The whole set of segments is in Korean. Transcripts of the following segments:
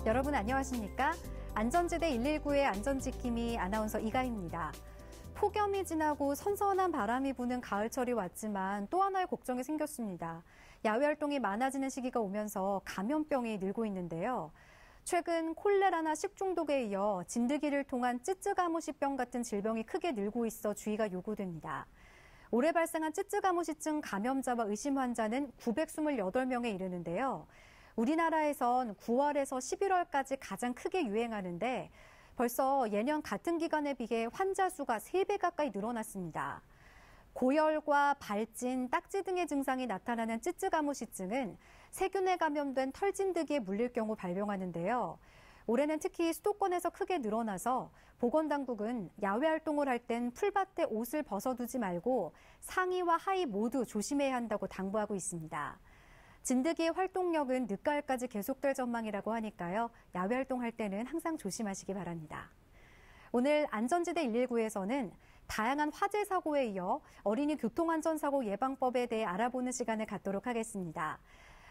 여러분 안녕하십니까? 안전지대 119의 안전지킴이 아나운서 이가희입니다. 폭염이 지나고 선선한 바람이 부는 가을철이 왔지만 또 하나의 걱정이 생겼습니다. 야외 활동이 많아지는 시기가 오면서 감염병이 늘고 있는데요. 최근 콜레라나 식중독에 이어 진드기를 통한 쯔쯔가무시병 같은 질병이 크게 늘고 있어 주의가 요구됩니다. 올해 발생한 쯔쯔가무시증 감염자와 의심 환자는 928명에 이르는데요. 우리나라에선 9월에서 11월까지 가장 크게 유행하는데 벌써 예년 같은 기간에 비해 환자 수가 3배 가까이 늘어났습니다. 고열과 발진, 딱지 등의 증상이 나타나는 쯔쯔가무시증은 세균에 감염된 털진드기에 물릴 경우 발병하는데요. 올해는 특히 수도권에서 크게 늘어나서 보건당국은 야외 활동을 할 땐 풀밭에 옷을 벗어두지 말고 상의와 하의 모두 조심해야 한다고 당부하고 있습니다. 진드기의 활동력은 늦가을까지 계속될 전망이라고 하니까요. 야외 활동할 때는 항상 조심하시기 바랍니다. 오늘 안전지대 119에서는 다양한 화재 사고에 이어 어린이 교통안전사고 예방법에 대해 알아보는 시간을 갖도록 하겠습니다.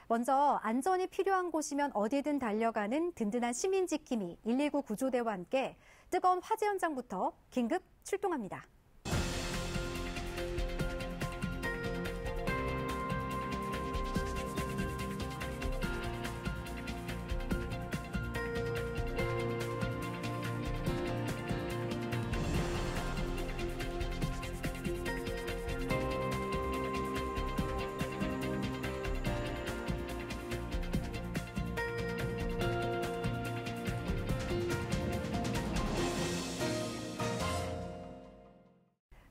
먼저 안전이 필요한 곳이면 어디든 달려가는 든든한 시민지킴이 119 구조대와 함께 뜨거운 화재 현장부터 긴급 출동합니다.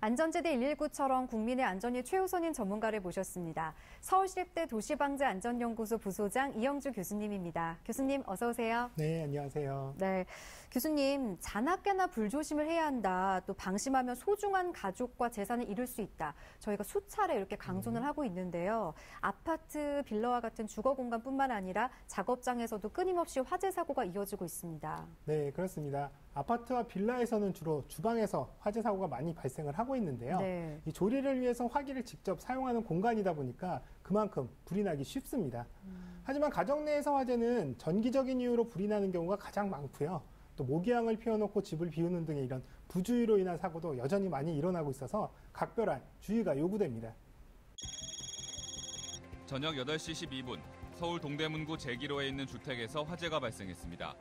안전지대 119처럼 국민의 안전이 최우선인 전문가를 모셨습니다. 서울시립대 도시방재안전연구소 부소장 이영주 교수님입니다. 교수님 어서 오세요. 네, 안녕하세요. 네, 교수님 자나깨나 불조심을 해야 한다. 또 방심하면 소중한 가족과 재산을 잃을 수 있다. 저희가 수차례 이렇게 강조를 하고 있는데요. 아파트, 빌라와 같은 주거 공간뿐만 아니라 작업장에서도 끊임없이 화재 사고가 이어지고 있습니다. 네, 그렇습니다. 아파트와 빌라에서는 주로 주방에서 화재 사고가 많이 발생을 하고 있는데요. 네. 이 조리를 위해서 화기를 직접 사용하는 공간이다 보니까 그만큼 불이 나기 쉽습니다. 하지만 가정 내에서 화재는 전기적인 이유로 불이 나는 경우가 가장 많고요. 또 모기향을 피워놓고 집을 비우는 등의 이런 부주의로 인한 사고도 여전히 많이 일어나고 있어서 각별한 주의가 요구됩니다. 저녁 8시 12분 서울 동대문구 제1호에 있는 주택에서 화재가 발생했습니다.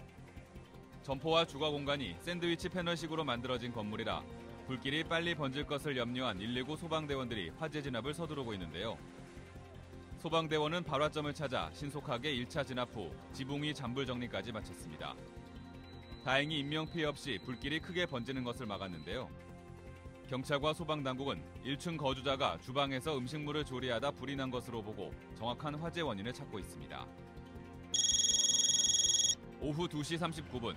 점포와 주거 공간이 샌드위치 패널식으로 만들어진 건물이라 불길이 빨리 번질 것을 염려한 119 소방대원들이 화재 진압을 서두르고 있는데요. 소방대원은 발화점을 찾아 신속하게 1차 진압 후 지붕 잔불 정리까지 마쳤습니다. 다행히 인명피해 없이 불길이 크게 번지는 것을 막았는데요. 경찰과 소방당국은 1층 거주자가 주방에서 음식물을 조리하다 불이 난 것으로 보고 정확한 화재 원인을 찾고 있습니다. 오후 2시 39분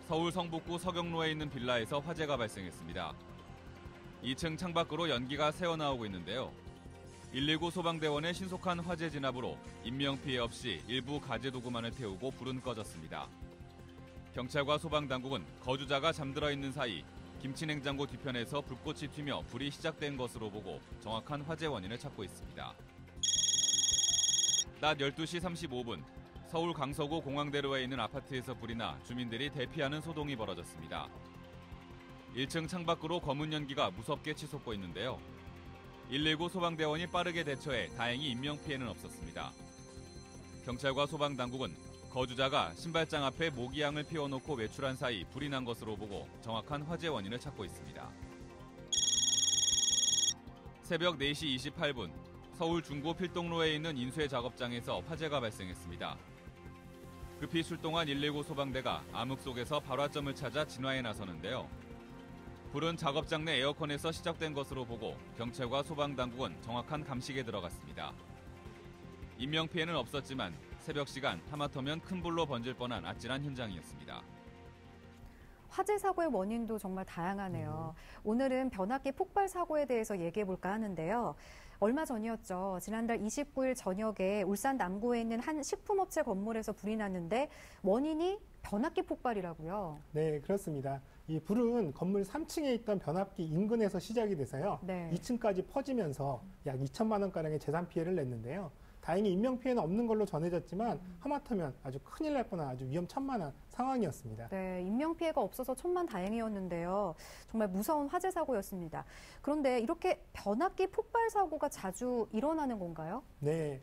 서울 성북구 서경로에 있는 빌라에서 화재가 발생했습니다. 2층 창밖으로 연기가 새어나오고 있는데요. 119 소방대원의 신속한 화재 진압으로 인명피해 없이 일부 가재도구만을 태우고 불은 꺼졌습니다. 경찰과 소방당국은 거주자가 잠들어 있는 사이 김치냉장고 뒤편에서 불꽃이 튀며 불이 시작된 것으로 보고 정확한 화재 원인을 찾고 있습니다. 낮 12시 35분 서울 강서구 공항대로에 있는 아파트에서 불이 나 주민들이 대피하는 소동이 벌어졌습니다. 1층 창밖으로 검은 연기가 무섭게 치솟고 있는데요. 119 소방대원이 빠르게 대처해 다행히 인명피해는 없었습니다. 경찰과 소방당국은 거주자가 신발장 앞에 모기향을 피워놓고 외출한 사이 불이 난 것으로 보고 정확한 화재 원인을 찾고 있습니다. 새벽 4시 28분 서울 중구 필동로에 있는 인쇄 작업장에서 화재가 발생했습니다. 급히 출동한 119 소방대가 암흑 속에서 발화점을 찾아 진화에 나서는데요. 불은 작업장 내 에어컨에서 시작된 것으로 보고 경찰과 소방당국은 정확한 감식에 들어갔습니다. 인명피해는 없었지만 새벽 시간 하마터면 큰 불로 번질 뻔한 아찔한 현장이었습니다. 화재 사고의 원인도 정말 다양하네요. 오늘은 변압기 폭발 사고에 대해서 얘기해 볼까 하는데요. 얼마 전이었죠. 지난달 29일 저녁에 울산 남구에 있는 한 식품업체 건물에서 불이 났는데 원인이 변압기 폭발이라고요. 네, 그렇습니다. 이 불은 건물 3층에 있던 변압기 인근에서 시작이 돼서요. 네. 2층까지 퍼지면서 약 2천만 원가량의 재산 피해를 냈는데요. 다행히 인명피해는 없는 걸로 전해졌지만 하마터면 아주 큰일 날 뻔한 아주 위험천만한 상황이었습니다. 네, 인명피해가 없어서 천만다행이었는데요. 정말 무서운 화재 사고였습니다. 그런데 이렇게 변압기 폭발 사고가 자주 일어나는 건가요? 네,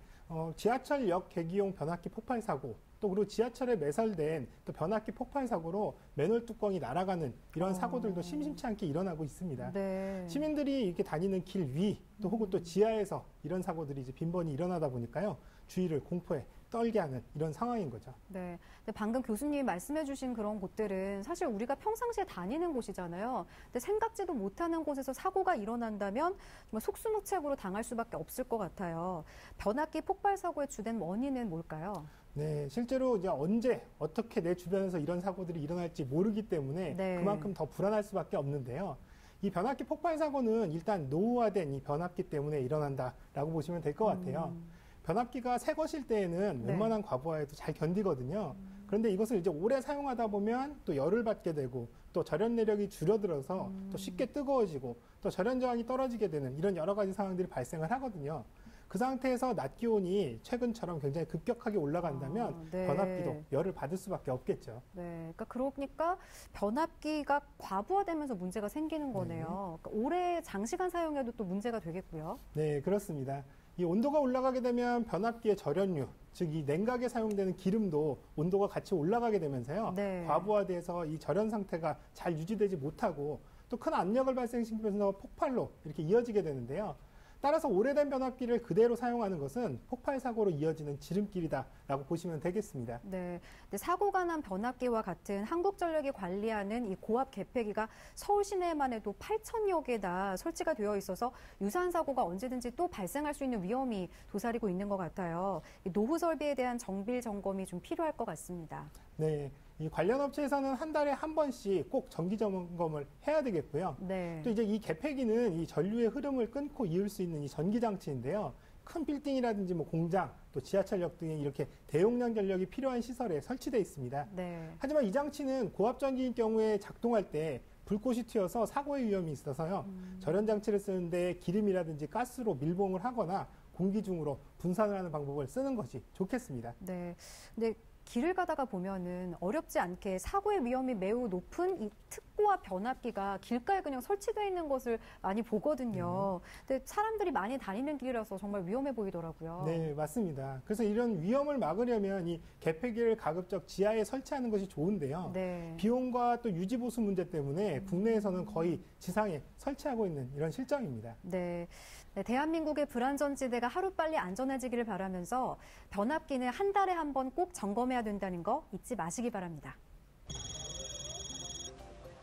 지하철역 계기용 변압기 폭발 사고, 또 그리고 지하철에 매설된 또 변압기 폭발 사고로 맨홀 뚜껑이 날아가는 이런 사고들도 심심치 않게 일어나고 있습니다. 네. 시민들이 이렇게 다니는 길 위, 또 혹은 또 지하에서 이런 사고들이 이제 빈번히 일어나다 보니까요, 주위를 공포에 떨게 하는 이런 상황인 거죠. 네. 근데 방금 교수님이 말씀해주신 그런 곳들은 사실 우리가 평상시에 다니는 곳이잖아요. 근데 생각지도 못하는 곳에서 사고가 일어난다면 정말 속수무책으로 당할 수밖에 없을 것 같아요. 변압기 폭발 사고의 주된 원인은 뭘까요? 네, 실제로 이제 언제 어떻게 내 주변에서 이런 사고들이 일어날지 모르기 때문에 네. 그만큼 더 불안할 수밖에 없는데요. 이 변압기 폭발 사고는 일단 노후화된 이 변압기 때문에 일어난다라고 보시면 될 것 같아요. 변압기가 새 것일 때에는 네. 웬만한 과부하에도 잘 견디거든요. 그런데 이것을 이제 오래 사용하다 보면 또 열을 받게 되고 또 절연 내력이 줄어들어서 또 쉽게 뜨거워지고 또 절연 저항이 떨어지게 되는 이런 여러 가지 상황들이 발생을 하거든요. 그 상태에서 낮 기온이 최근처럼 굉장히 급격하게 올라간다면 네. 변압기도 열을 받을 수밖에 없겠죠. 네, 그러니까 변압기가 과부하되면서 문제가 생기는 거네요. 그러니까 오래 장시간 사용해도 또 문제가 되겠고요. 네, 그렇습니다. 이 온도가 올라가게 되면 변압기의 절연류, 즉 이 냉각에 사용되는 기름도 온도가 같이 올라가게 되면서요. 네. 과부하돼서 이 절연 상태가 잘 유지되지 못하고 또 큰 압력을 발생시키면서 폭발로 이렇게 이어지게 되는데요. 따라서 오래된 변압기를 그대로 사용하는 것은 폭발 사고로 이어지는 지름길이다라고 보시면 되겠습니다. 네, 근데 사고가 난 변압기와 같은 한국전력이 관리하는 이 고압 계폐기가 서울 시내에만 해도 8,000여 개나 설치가 되어 있어서 유사한 사고가 언제든지 또 발생할 수 있는 위험이 도사리고 있는 것 같아요. 이 노후 설비에 대한 정밀 점검이 좀 필요할 것 같습니다. 네, 이 관련 업체에서는 한 달에 한 번씩 꼭 정기 점검을 해야 되겠고요. 네. 또 이제 이 계폐기는 이 전류의 흐름을 끊고 이을 수 있는 이 전기 장치인데요. 큰 빌딩이라든지 뭐 공장, 또 지하철역 등에 이렇게 대용량 전력이 필요한 시설에 설치되어 있습니다. 네. 하지만 이 장치는 고압 전기인 경우에 작동할 때 불꽃이 튀어서 사고의 위험이 있어서요. 절연 장치를 쓰는데 기름이라든지 가스로 밀봉을 하거나 공기 중으로 분산을 하는 방법을 쓰는 것이 좋겠습니다. 네. 근데 길을 가다가 보면은 어렵지 않게 사고의 위험이 매우 높은 이 특고압 변압기가 길가에 그냥 설치되어 있는 것을 많이 보거든요. 근데 사람들이 많이 다니는 길이라서 정말 위험해 보이더라고요. 네, 맞습니다. 그래서 이런 위험을 막으려면 이 계폐기를 가급적 지하에 설치하는 것이 좋은데요. 네. 비용과 또 유지보수 문제 때문에 국내에서는 거의 지상에 설치하고 있는 이런 실정입니다. 네. 네, 대한민국의 불안전지대가 하루빨리 안전해지기를 바라면서 변압기는 한 달에 한 번 꼭 점검해야 된다는 거 잊지 마시기 바랍니다.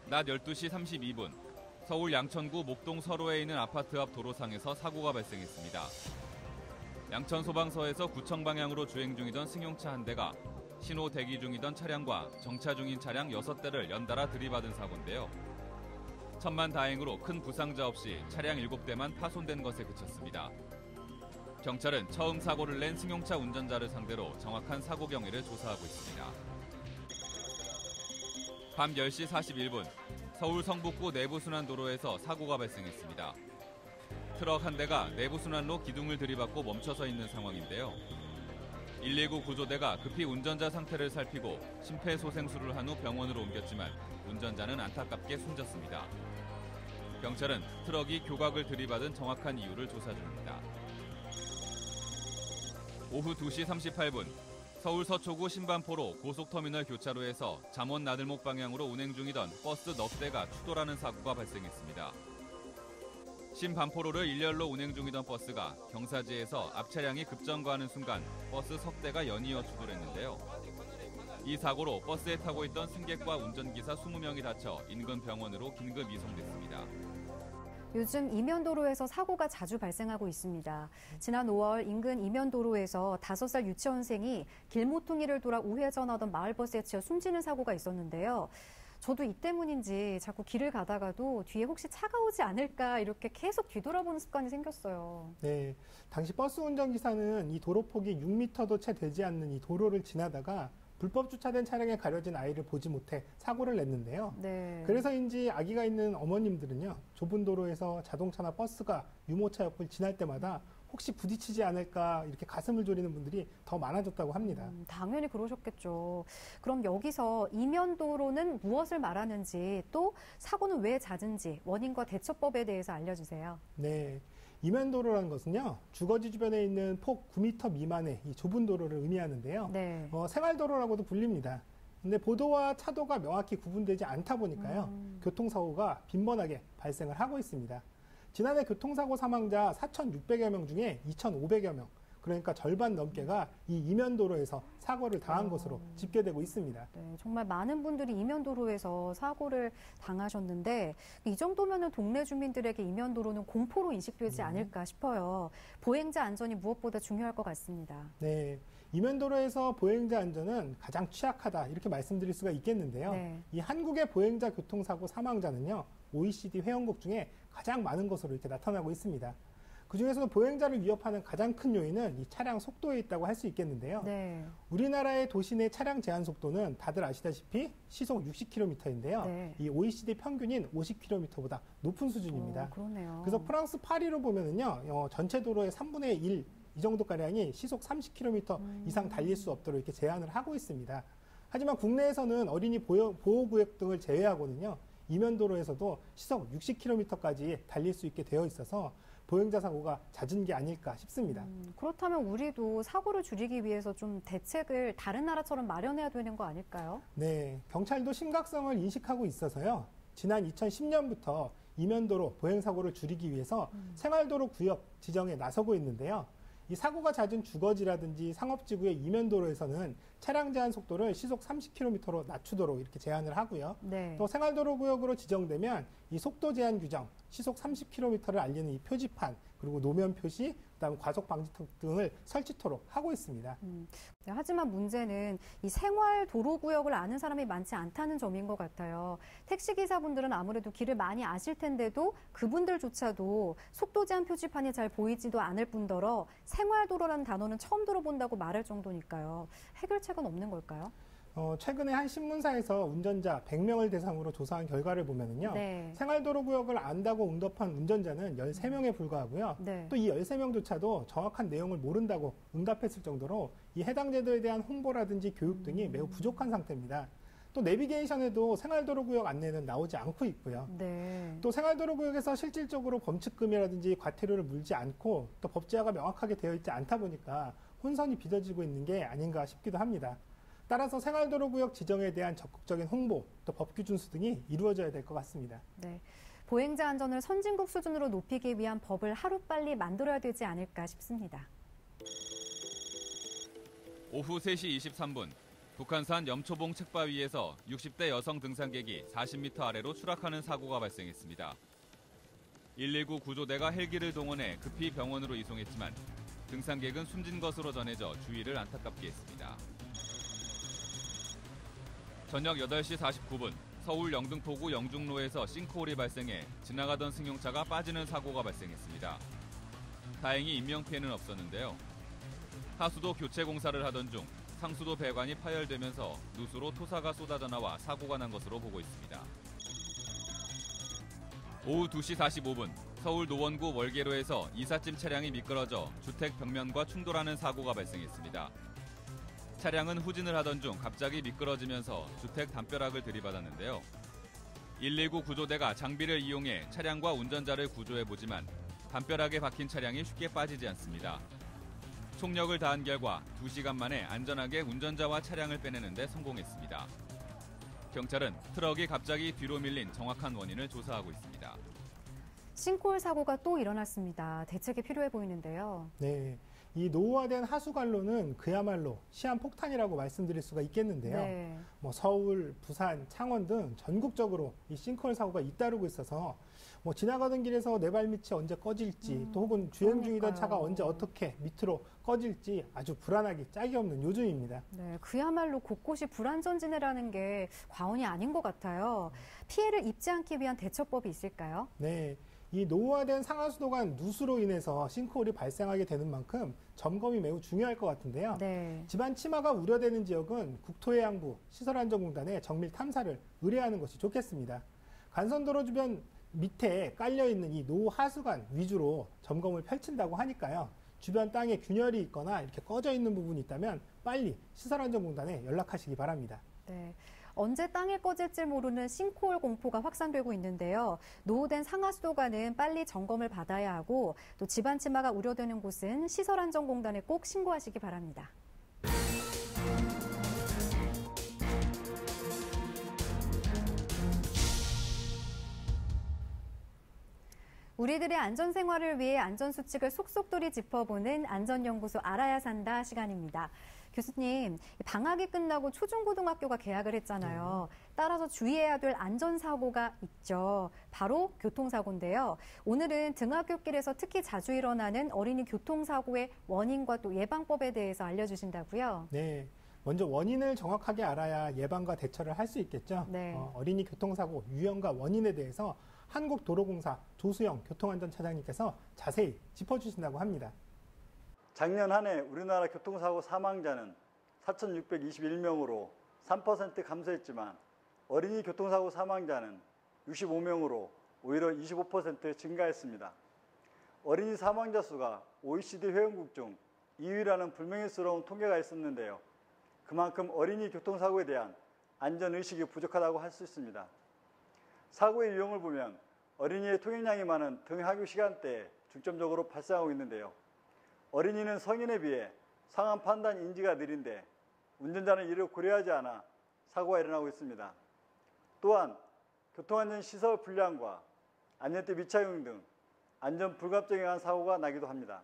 낮 12시 32분 서울 양천구 목동 서로에 있는 아파트 앞 도로상에서 사고가 발생했습니다. 양천 소방서에서 구청 방향으로 주행 중이던 승용차 한 대가 신호 대기 중이던 차량과 정차 중인 차량 6대를 연달아 들이받은 사고인데요. 천만다행으로 큰 부상자 없이 차량 7대만 파손된 것에 그쳤습니다. 경찰은 처음 사고를 낸 승용차 운전자를 상대로 정확한 사고 경위를 조사하고 있습니다. 밤 10시 41분 서울 성북구 내부순환도로에서 사고가 발생했습니다. 트럭 한 대가 내부순환로 기둥을 들이받고 멈춰서 있는 상황인데요. 119 구조대가 급히 운전자 상태를 살피고 심폐소생술을 한 후 병원으로 옮겼지만 운전자는 안타깝게 숨졌습니다. 경찰은 트럭이 교각을 들이받은 정확한 이유를 조사 중입니다. 오후 2시 38분 서울 서초구 신반포로 고속터미널 교차로에서 잠원 나들목 방향으로 운행 중이던 버스 넉 대가 추돌하는 사고가 발생했습니다. 신반포로를 일렬로 운행 중이던 버스가 경사지에서 앞 차량이 급정거하는 순간 버스 석 대가 연이어 추돌했는데요. 이 사고로 버스에 타고 있던 승객과 운전기사 20명이 다쳐 인근 병원으로 긴급 이송됐습니다. 요즘 이면도로에서 사고가 자주 발생하고 있습니다. 지난 5월 인근 이면도로에서 5살 유치원생이 길모퉁이를 돌아 우회전하던 마을버스에 치여 숨지는 사고가 있었는데요. 저도 이 때문인지 자꾸 길을 가다가도 뒤에 혹시 차가 오지 않을까 이렇게 계속 뒤돌아보는 습관이 생겼어요. 네, 당시 버스 운전기사는 이 도로폭이 6m도 채 되지 않는 이 도로를 지나다가 불법 주차된 차량에 가려진 아이를 보지 못해 사고를 냈는데요. 네. 그래서인지 아기가 있는 어머님들은요, 좁은 도로에서 자동차나 버스가 유모차 옆을 지날 때마다 혹시 부딪히지 않을까 이렇게 가슴을 졸이는 분들이 더 많아졌다고 합니다. 당연히 그러셨겠죠. 그럼 여기서 이면도로는 무엇을 말하는지 또 사고는 왜 잦은지 원인과 대처법에 대해서 알려주세요. 네. 이면도로라는 것은요, 주거지 주변에 있는 폭 9m 미만의 이 좁은 도로를 의미하는데요. 네. 생활도로라고도 불립니다. 근데 보도와 차도가 명확히 구분되지 않다 보니까요, 교통사고가 빈번하게 발생을 하고 있습니다. 지난해 교통사고 사망자 4,600여 명 중에 2,500여 명, 그러니까 절반 넘게가 이 이면도로에서 사고를 당한 것으로 집계되고 있습니다. 네, 정말 많은 분들이 이면도로에서 사고를 당하셨는데 이 정도면은 동네 주민들에게 이면도로는 공포로 인식되지 않을까 싶어요. 보행자 안전이 무엇보다 중요할 것 같습니다. 네, 이면도로에서 보행자 안전은 가장 취약하다 이렇게 말씀드릴 수가 있겠는데요. 네. 이 한국의 보행자 교통사고 사망자는요, OECD 회원국 중에 가장 많은 것으로 이렇게 나타나고 있습니다. 그중에서도 보행자를 위협하는 가장 큰 요인은 이 차량 속도에 있다고 할 수 있겠는데요. 네. 우리나라의 도시 내 차량 제한 속도는 다들 아시다시피 시속 60km인데요. 네. 이 OECD 평균인 50km보다 높은 수준입니다. 그러네요. 그래서 프랑스 파리로 보면은요, 전체 도로의 3분의 1 이 정도가량이 시속 30km 이상 달릴 수 없도록 이렇게 제한을 하고 있습니다. 하지만 국내에서는 어린이 보호구역 등을 제외하고는요, 이면도로에서도 시속 60km까지 달릴 수 있게 되어 있어서 보행자 사고가 잦은 게 아닐까 싶습니다. 그렇다면 우리도 사고를 줄이기 위해서 좀 대책을 다른 나라처럼 마련해야 되는 거 아닐까요? 네, 경찰도 심각성을 인식하고 있어서요. 지난 2010년부터 이면도로 보행사고를 줄이기 위해서 생활도로 구역 지정에 나서고 있는데요. 이 사고가 잦은 주거지라든지 상업지구의 이면도로에서는 차량 제한 속도를 시속 30km로 낮추도록 이렇게 제한을 하고요. 네. 또 생활도로 구역으로 지정되면 이 속도 제한 규정, 시속 30km를 알리는 이 표지판, 그리고 노면 표시, 그다음 과속 방지턱 등을 설치토록 하고 있습니다. 네, 하지만 문제는 이 생활 도로 구역을 아는 사람이 많지 않다는 점인 것 같아요. 택시 기사분들은 아무래도 길을 많이 아실 텐데도 그분들조차도 속도 제한 표지판이 잘 보이지도 않을 뿐더러 생활 도로라는 단어는 처음 들어본다고 말할 정도니까요. 해결책은 없는 걸까요? 최근에 한 신문사에서 운전자 100명을 대상으로 조사한 결과를 보면은요. 네. 생활도로 구역을 안다고 응답한 운전자는 13명에 불과하고요. 네. 또 이 13명조차도 정확한 내용을 모른다고 응답했을 정도로 이 해당 제도에 대한 홍보라든지 교육 등이 매우 부족한 상태입니다. 또 내비게이션에도 생활도로 구역 안내는 나오지 않고 있고요. 네. 또 생활도로 구역에서 실질적으로 범칙금이라든지 과태료를 물지 않고 또 법제화가 명확하게 되어 있지 않다 보니까 혼선이 빚어지고 있는 게 아닌가 싶기도 합니다. 따라서 생활도로구역 지정에 대한 적극적인 홍보, 또 법규 준수 등이 이루어져야 될 것 같습니다. 네. 보행자 안전을 선진국 수준으로 높이기 위한 법을 하루빨리 만들어야 되지 않을까 싶습니다. 오후 3시 23분, 북한산 염초봉 책바위에서 60대 여성 등산객이 40m 아래로 추락하는 사고가 발생했습니다. 119 구조대가 헬기를 동원해 급히 병원으로 이송했지만 등산객은 숨진 것으로 전해져 주의를 안타깝게 했습니다. 저녁 8시 49분, 서울 영등포구 영중로에서 싱크홀이 발생해 지나가던 승용차가 빠지는 사고가 발생했습니다. 다행히 인명피해는 없었는데요. 하수도 교체 공사를 하던 중 상수도 배관이 파열되면서 누수로 토사가 쏟아져 나와 사고가 난 것으로 보고 있습니다. 오후 2시 45분, 서울 노원구 월계로에서 이삿짐 차량이 미끄러져 주택 벽면과 충돌하는 사고가 발생했습니다. 차량은 후진을 하던 중 갑자기 미끄러지면서 주택 담벼락을 들이받았는데요. 119 구조대가 장비를 이용해 차량과 운전자를 구조해보지만 담벼락에 박힌 차량이 쉽게 빠지지 않습니다. 총력을 다한 결과 2시간 만에 안전하게 운전자와 차량을 빼내는 데 성공했습니다. 경찰은 트럭이 갑자기 뒤로 밀린 정확한 원인을 조사하고 있습니다. 싱크홀 사고가 또 일어났습니다. 대책이 필요해 보이는데요. 네. 이 노후화된 하수관로는 그야말로 시한폭탄이라고 말씀드릴 수가 있겠는데요. 네. 서울, 부산, 창원 등 전국적으로 이 싱크홀 사고가 잇따르고 있어서 지나가던 길에서 내 발밑이 언제 꺼질지 또 혹은 주행 중이던 그러니까요. 차가 언제 어떻게 밑으로 꺼질지 아주 불안하기 짝이 없는 요즘입니다. 네, 그야말로 곳곳이 불안전지대라는 게 과언이 아닌 것 같아요. 피해를 입지 않기 위한 대처법이 있을까요? 네. 이 노후화된 상하수도관 누수로 인해서 싱크홀이 발생하게 되는 만큼 점검이 매우 중요할 것 같은데요. 네. 집안 침하가 우려되는 지역은 국토해양부 시설안전공단에 정밀 탐사를 의뢰하는 것이 좋겠습니다. 간선도로 주변 밑에 깔려있는 이 노후 하수관 위주로 점검을 펼친다고 하니까요. 주변 땅에 균열이 있거나 이렇게 꺼져 있는 부분이 있다면 빨리 시설안전공단에 연락하시기 바랍니다. 네. 언제 땅이 꺼질지 모르는 싱크홀 공포가 확산되고 있는데요. 노후된 상하수도관은 빨리 점검을 받아야 하고 또 집안 침하가 우려되는 곳은 시설안전공단에 꼭 신고하시기 바랍니다. 우리들의 안전생활을 위해 안전수칙을 속속들이 짚어보는 안전연구소 알아야 산다 시간입니다. 교수님, 방학이 끝나고 초중고등학교가 개학을 했잖아요. 따라서 주의해야 될 안전사고가 있죠. 바로 교통사고인데요. 오늘은 등하굣길에서 특히 자주 일어나는 어린이 교통사고의 원인과 또 예방법에 대해서 알려주신다고요? 네. 먼저 원인을 정확하게 알아야 예방과 대처를 할 수 있겠죠. 네. 어린이 교통사고 유형과 원인에 대해서 한국도로공사 조수영 교통안전차장님께서 자세히 짚어주신다고 합니다. 작년 한 해 우리나라 교통사고 사망자는 4,621명으로 3% 감소했지만 어린이 교통사고 사망자는 65명으로 오히려 25% 증가했습니다. 어린이 사망자 수가 OECD 회원국 중 2위라는 불명예스러운 통계가 있었는데요. 그만큼 어린이 교통사고에 대한 안전의식이 부족하다고 할 수 있습니다. 사고의 유형을 보면 어린이의 통행량이 많은 등하교 시간대에 중점적으로 발생하고 있는데요. 어린이는 성인에 비해 상황 판단 인지가 느린데 운전자는 이를 고려하지 않아 사고가 일어나고 있습니다. 또한 교통안전시설 불량과 안전대 미착용 등 안전 불감증에 의한 사고가 나기도 합니다.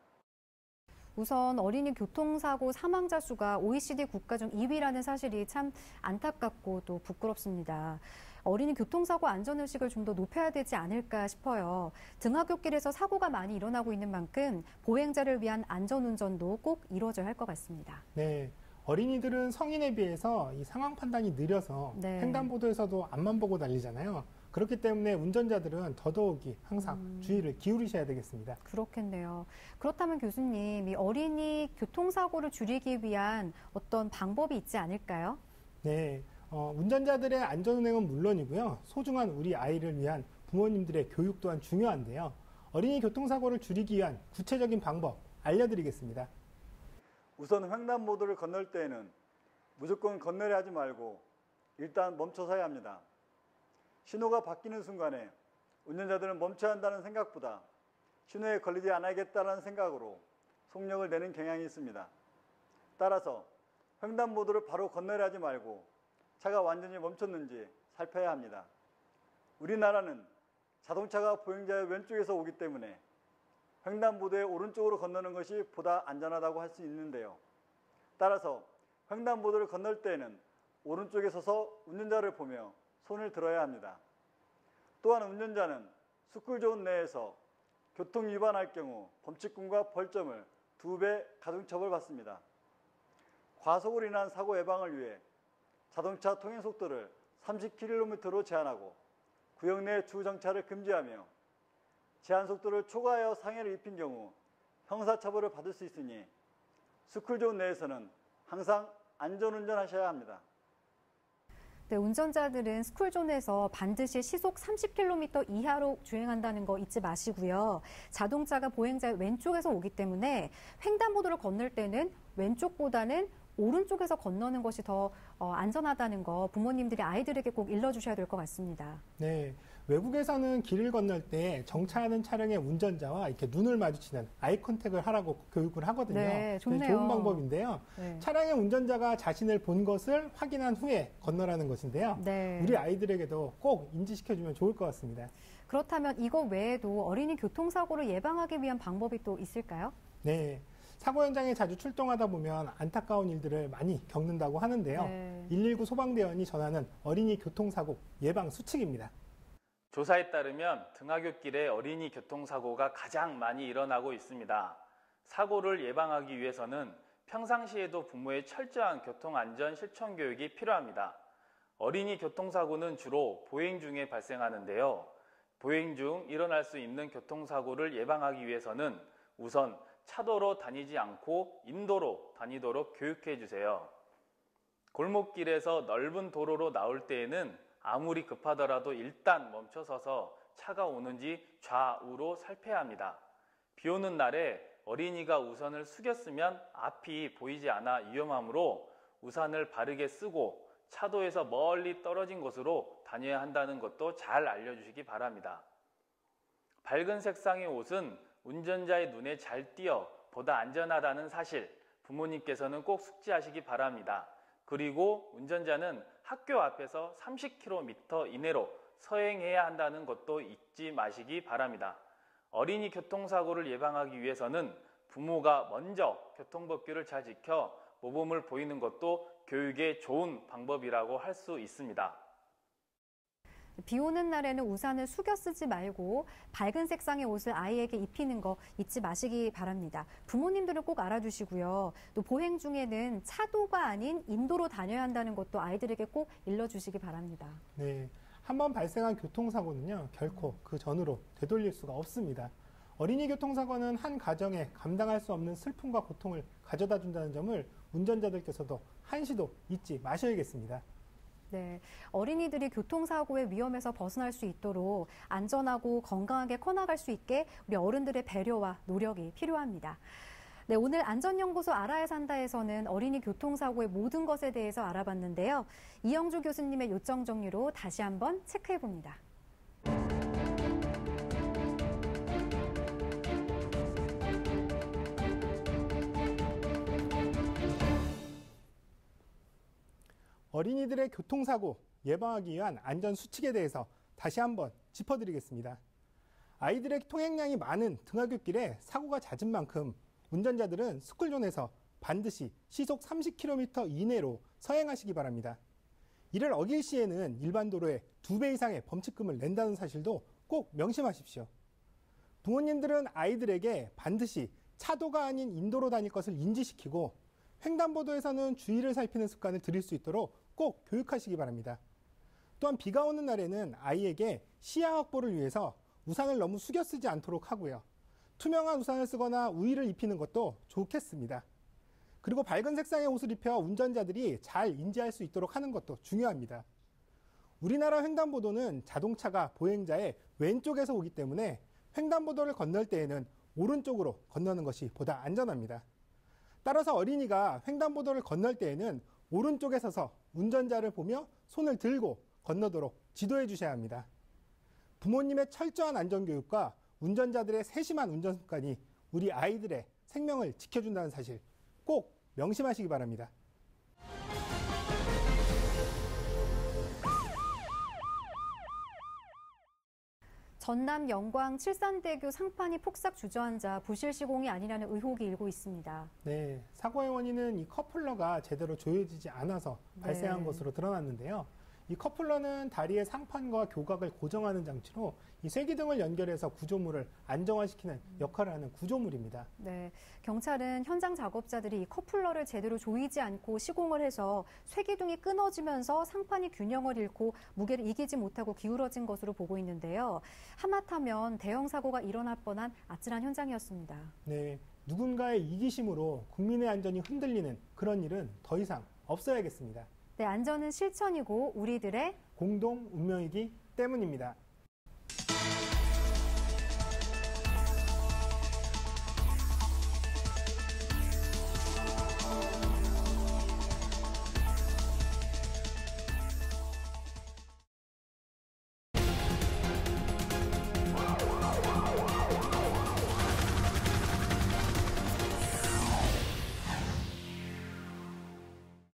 우선 어린이 교통사고 사망자 수가 OECD 국가 중 2위라는 사실이 참 안타깝고 또 부끄럽습니다. 어린이 교통사고 안전의식을 좀 더 높여야 되지 않을까 싶어요. 등하굣길에서 사고가 많이 일어나고 있는 만큼 보행자를 위한 안전운전도 꼭 이루어져야 할 것 같습니다. 네. 어린이들은 성인에 비해서 이 상황 판단이 느려서 네. 횡단보도에서도 앞만 보고 달리잖아요. 그렇기 때문에 운전자들은 더더욱이 항상 주의를 기울이셔야 되겠습니다. 그렇겠네요. 그렇다면 교수님, 이 어린이 교통사고를 줄이기 위한 어떤 방법이 있지 않을까요? 네. 운전자들의 안전운행은 물론이고요. 소중한 우리 아이를 위한 부모님들의 교육 또한 중요한데요. 어린이 교통사고를 줄이기 위한 구체적인 방법 알려드리겠습니다. 우선 횡단보도를 건널 때에는 무조건 건너려 하지 말고 일단 멈춰서야 합니다. 신호가 바뀌는 순간에 운전자들은 멈춰야 한다는 생각보다 신호에 걸리지 않아야겠다는 생각으로 속력을 내는 경향이 있습니다. 따라서 횡단보도를 바로 건너려 하지 말고 차가 완전히 멈췄는지 살펴야 합니다. 우리나라는 자동차가 보행자의 왼쪽에서 오기 때문에 횡단보도의 오른쪽으로 건너는 것이 보다 안전하다고 할 수 있는데요. 따라서 횡단보도를 건널 때에는 오른쪽에 서서 운전자를 보며 손을 들어야 합니다. 또한 운전자는 스쿨존 내에서 교통 위반할 경우 범칙금과 벌점을 2배 가중 처벌받습니다. 과속으로 인한 사고 예방을 위해 자동차 통행 속도를 30km로 제한하고 구역 내 주정차를 금지하며 제한 속도를 초과하여 상해를 입힌 경우 형사처벌을 받을 수 있으니 스쿨존 내에서는 항상 안전운전하셔야 합니다. 네, 운전자들은 스쿨존에서 반드시 시속 30km 이하로 주행한다는 거 잊지 마시고요. 자동차가 보행자의 왼쪽에서 오기 때문에 횡단보도를 건널 때는 왼쪽보다는 오른쪽에서 건너는 것이 더 안전하다는 거 부모님들이 아이들에게 꼭 일러주셔야 될 것 같습니다. 네. 외국에서는 길을 건널 때 정차하는 차량의 운전자와 이렇게 눈을 마주치는 아이 컨택을 하라고 교육을 하거든요. 네, 좋네요. 좋은 방법인데요. 네. 차량의 운전자가 자신을 본 것을 확인한 후에 건너라는 것인데요. 네. 우리 아이들에게도 꼭 인지시켜주면 좋을 것 같습니다. 그렇다면 이거 외에도 어린이 교통사고를 예방하기 위한 방법이 또 있을까요? 네. 사고 현장에 자주 출동하다 보면 안타까운 일들을 많이 겪는다고 하는데요. 네. 119 소방대원이 전하는 어린이 교통사고 예방 수칙입니다. 조사에 따르면 등하굣길에 어린이 교통사고가 가장 많이 일어나고 있습니다. 사고를 예방하기 위해서는 평상시에도 부모의 철저한 교통안전 실천 교육이 필요합니다. 어린이 교통사고는 주로 보행 중에 발생하는데요. 보행 중 일어날 수 있는 교통사고를 예방하기 위해서는 우선 차도로 다니지 않고 인도로 다니도록 교육해 주세요. 골목길에서 넓은 도로로 나올 때에는 아무리 급하더라도 일단 멈춰서서 차가 오는지 좌우로 살펴야 합니다. 비 오는 날에 어린이가 우산을 숙였으면 앞이 보이지 않아 위험하므로 우산을 바르게 쓰고 차도에서 멀리 떨어진 곳으로 다녀야 한다는 것도 잘 알려주시기 바랍니다. 밝은 색상의 옷은 운전자의 눈에 잘 띄어 보다 안전하다는 사실, 부모님께서는 꼭 숙지하시기 바랍니다. 그리고 운전자는 학교 앞에서 30km 이내로 서행해야 한다는 것도 잊지 마시기 바랍니다. 어린이 교통사고를 예방하기 위해서는 부모가 먼저 교통법규를 잘 지켜 모범을 보이는 것도 교육의 좋은 방법이라고 할 수 있습니다. 비 오는 날에는 우산을 숙여 쓰지 말고 밝은 색상의 옷을 아이에게 입히는 거 잊지 마시기 바랍니다. 부모님들은 꼭 알아두시고요. 또 보행 중에는 차도가 아닌 인도로 다녀야 한다는 것도 아이들에게 꼭 일러주시기 바랍니다. 네, 한번 발생한 교통사고는요, 결코 그 전으로 되돌릴 수가 없습니다. 어린이 교통사고는 한 가정에 감당할 수 없는 슬픔과 고통을 가져다 준다는 점을 운전자들께서도 한시도 잊지 마셔야겠습니다. 네, 어린이들이 교통사고의 위험에서 벗어날 수 있도록 안전하고 건강하게 커나갈 수 있게 우리 어른들의 배려와 노력이 필요합니다. 네, 오늘 안전연구소 알아야 산다에서는 어린이 교통사고의 모든 것에 대해서 알아봤는데요. 이영주 교수님의 요점 정리로 다시 한번 체크해 봅니다. 어린이들의 교통사고 예방하기 위한 안전수칙에 대해서 다시 한번 짚어드리겠습니다. 아이들의 통행량이 많은 등하굣길에 사고가 잦은 만큼 운전자들은 스쿨존에서 반드시 시속 30km 이내로 서행하시기 바랍니다. 이를 어길 시에는 일반 도로에 2배 이상의 범칙금을 낸다는 사실도 꼭 명심하십시오. 부모님들은 아이들에게 반드시 차도가 아닌 인도로 다닐 것을 인지시키고 횡단보도에서는 주의를 살피는 습관을 들일 수 있도록 꼭 교육하시기 바랍니다. 또한 비가 오는 날에는 아이에게 시야 확보를 위해서 우산을 너무 숙여 쓰지 않도록 하고요. 투명한 우산을 쓰거나 우의를 입히는 것도 좋겠습니다. 그리고 밝은 색상의 옷을 입혀 운전자들이 잘 인지할 수 있도록 하는 것도 중요합니다. 우리나라 횡단보도는 자동차가 보행자의 왼쪽에서 오기 때문에 횡단보도를 건널 때에는 오른쪽으로 건너는 것이 보다 안전합니다. 따라서 어린이가 횡단보도를 건널 때에는 오른쪽에 서서 운전자를 보며 손을 들고 건너도록 지도해 주셔야 합니다. 부모님의 철저한 안전교육과 운전자들의 세심한 운전 습관이 우리 아이들의 생명을 지켜준다는 사실 꼭 명심하시기 바랍니다. 전남 영광 칠산대교 상판이 폭삭 주저앉아 부실 시공이 아니라는 의혹이 일고 있습니다. 네, 사고의 원인은 이 커플러가 제대로 조여지지 않아서 발생한 것으로 드러났는데요. 이 커플러는 다리의 상판과 교각을 고정하는 장치로 이 쇠기둥을 연결해서 구조물을 안정화시키는 역할을 하는 구조물입니다. 네, 경찰은 현장 작업자들이 이 커플러를 제대로 조이지 않고 시공을 해서 쇠기둥이 끊어지면서 상판이 균형을 잃고 무게를 이기지 못하고 기울어진 것으로 보고 있는데요. 하마터면 대형 사고가 일어날 뻔한 아찔한 현장이었습니다. 네, 누군가의 이기심으로 국민의 안전이 흔들리는 그런 일은 더 이상 없어야겠습니다. 네, 안전은 실천이고 우리들의 공동 운명이기 때문입니다.